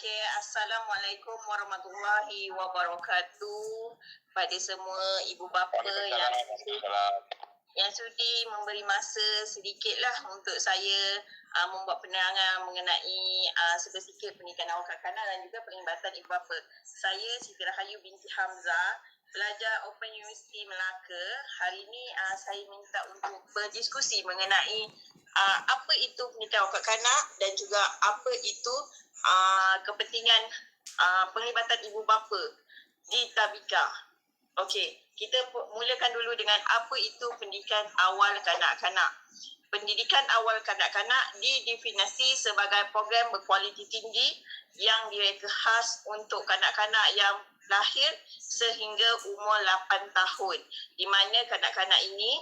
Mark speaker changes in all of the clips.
Speaker 1: Okey, Assalamualaikum warahmatullahi wabarakatuh pada semua ibu bapa yang sudi memberi masa sedikitlah untuk saya membuat penerangan mengenai sedikit pendidikan awal kanak-kanak dan juga penglibatan ibu bapa. Saya Siti Rahayu binti Hamzah, pelajar Open University Melaka. Hari ini saya minta untuk berdiskusi mengenai apa itu pendidikan awal kanak-kanak dan juga apa itu kepentingan penglibatan ibu bapa di tabika. Okey, kita mulakan dulu dengan apa itu pendidikan awal kanak-kanak. Pendidikan awal kanak-kanak didefinisi sebagai program berkualiti tinggi yang direka khas untuk kanak-kanak yang lahir sehingga umur 8 tahun. Di mana kanak-kanak ini,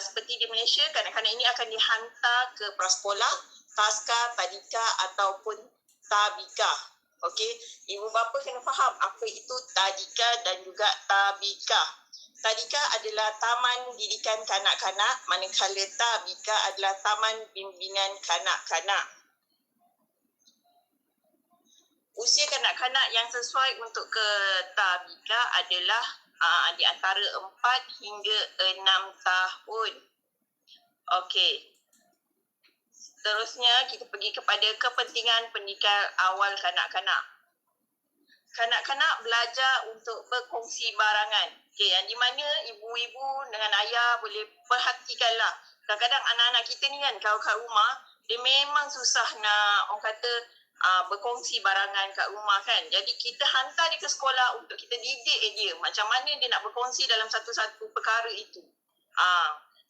Speaker 1: seperti di Malaysia, kanak-kanak ini akan dihantar ke prasekolah, taska, tadika ataupun tabika. Okey, ibu bapa kena faham apa itu tadika dan juga tabika. Tadika adalah taman didikan kanak-kanak, manakala tabika adalah taman bimbingan kanak-kanak. Usia kanak-kanak yang sesuai untuk ke tabika adalah di antara 4 hingga 6 tahun. Okey. Seterusnya, kita pergi kepada kepentingan pendidikan awal kanak-kanak. Kanak-kanak belajar untuk berkongsi barangan. Okay, yang di mana ibu-ibu dengan ayah boleh perhatikanlah. Kadang-kadang anak-anak kita ni kan, kalau kat rumah, dia memang susah nak, orang kata, berkongsi barangan kat rumah kan. Jadi kita hantar dia ke sekolah untuk kita didik dia. Macam mana dia nak berkongsi dalam satu-satu perkara itu.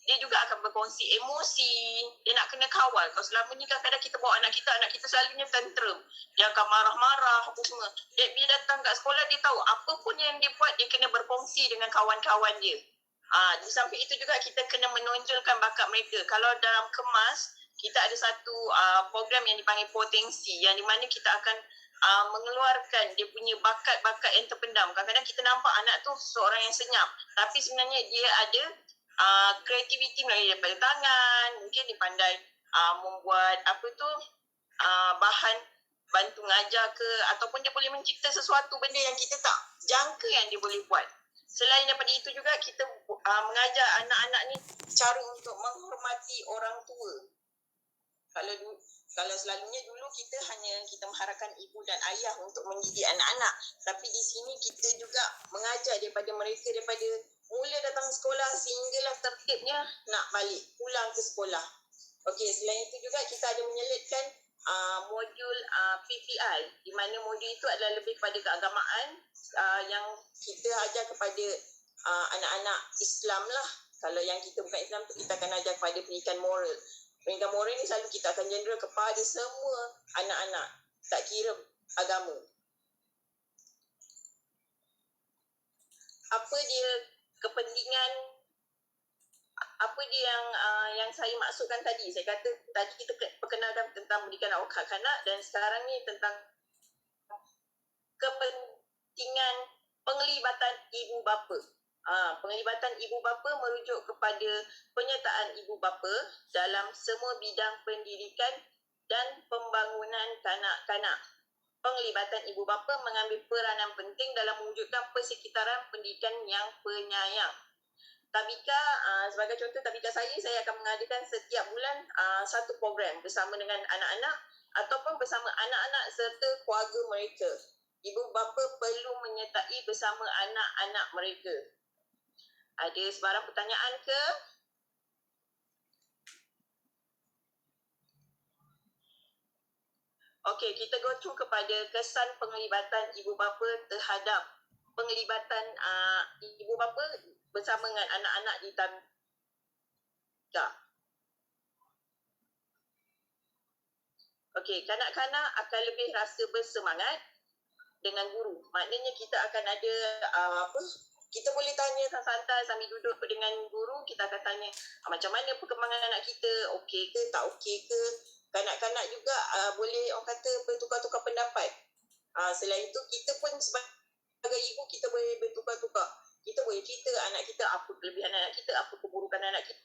Speaker 1: Dia juga akan berkongsi emosi, dia nak kena kawal. Kalau selama ni kadang-kadang kita bawa anak kita selalunya tantrum. Dia akan marah-marah, apa semua. Dia datang kat sekolah, dia tahu apa pun yang dia buat, dia kena berkongsi dengan kawan-kawan dia. Di samping itu juga kita kena menonjolkan bakat mereka. Kalau dalam kemas, kita ada satu program yang dipanggil potensi, yang di mana kita akan mengeluarkan dia punya bakat-bakat yang terpendam. Kadang-kadang kita nampak anak tu seorang yang senyap, tapi sebenarnya dia ada kreativiti melalui daripada tangan, mungkin dia pandai membuat bahan bantu mengajar ke, ataupun dia boleh mencipta sesuatu benda yang kita tak jangka yang dia boleh buat. Selain daripada itu juga kita mengajar anak-anak ni cara untuk menghormati orang tua. Kalau selalunya dulu kita mengharapkan ibu dan ayah untuk mendidik anak-anak, tapi di sini kita juga mengajar daripada mereka, daripada mula datang sekolah sehinggalah tertibnya nak balik pulang ke sekolah. Okey, selain itu juga kita ada menyelitkan modul PPI, di mana modul itu adalah lebih kepada keagamaan yang kita ajar kepada anak-anak Islam lah. Kalau yang kita bukan Islam tu kita akan ajar kepada pendidikan moral. Pendidikan moral ni selalu kita akan general kepada semua anak-anak, tak kira agama. Apa dia kepentingan, apa dia yang saya maksudkan tadi? Saya kata tadi kita perkenalkan tentang pendidikan awal kanak-kanak, dan sekarang ni tentang kepentingan penglibatan ibu bapa. Penglibatan ibu bapa merujuk kepada penyertaan ibu bapa dalam semua bidang pendidikan dan pembangunan kanak-kanak. Penglibatan ibu bapa mengambil peranan penting dalam mewujudkan persekitaran pendidikan yang penyayang. Tabika, sebagai contoh tabika saya akan mengadakan setiap bulan satu program bersama dengan anak-anak ataupun bersama anak-anak serta keluarga mereka. Ibu bapa perlu menyertai bersama anak-anak mereka. Ada sebarang pertanyaan ke? Okey, kita go through kepada kesan penglibatan ibu bapa terhadap penglibatan ibu bapa bersama dengan anak-anak di tabika. Okey, kanak-kanak akan lebih rasa bersemangat dengan guru. Maknanya kita akan ada kita boleh tanya santai sambil duduk dengan guru, kita akan tanya macam mana perkembangan anak kita, okey ke, tak okey ke. Kanak-kanak juga boleh orang kata bertukar-tukar pendapat. Selain itu kita pun sebagai ibu kita boleh bertukar-tukar. Kita boleh cerita anak kita apa kelebihan anak kita, apa keburukan anak kita.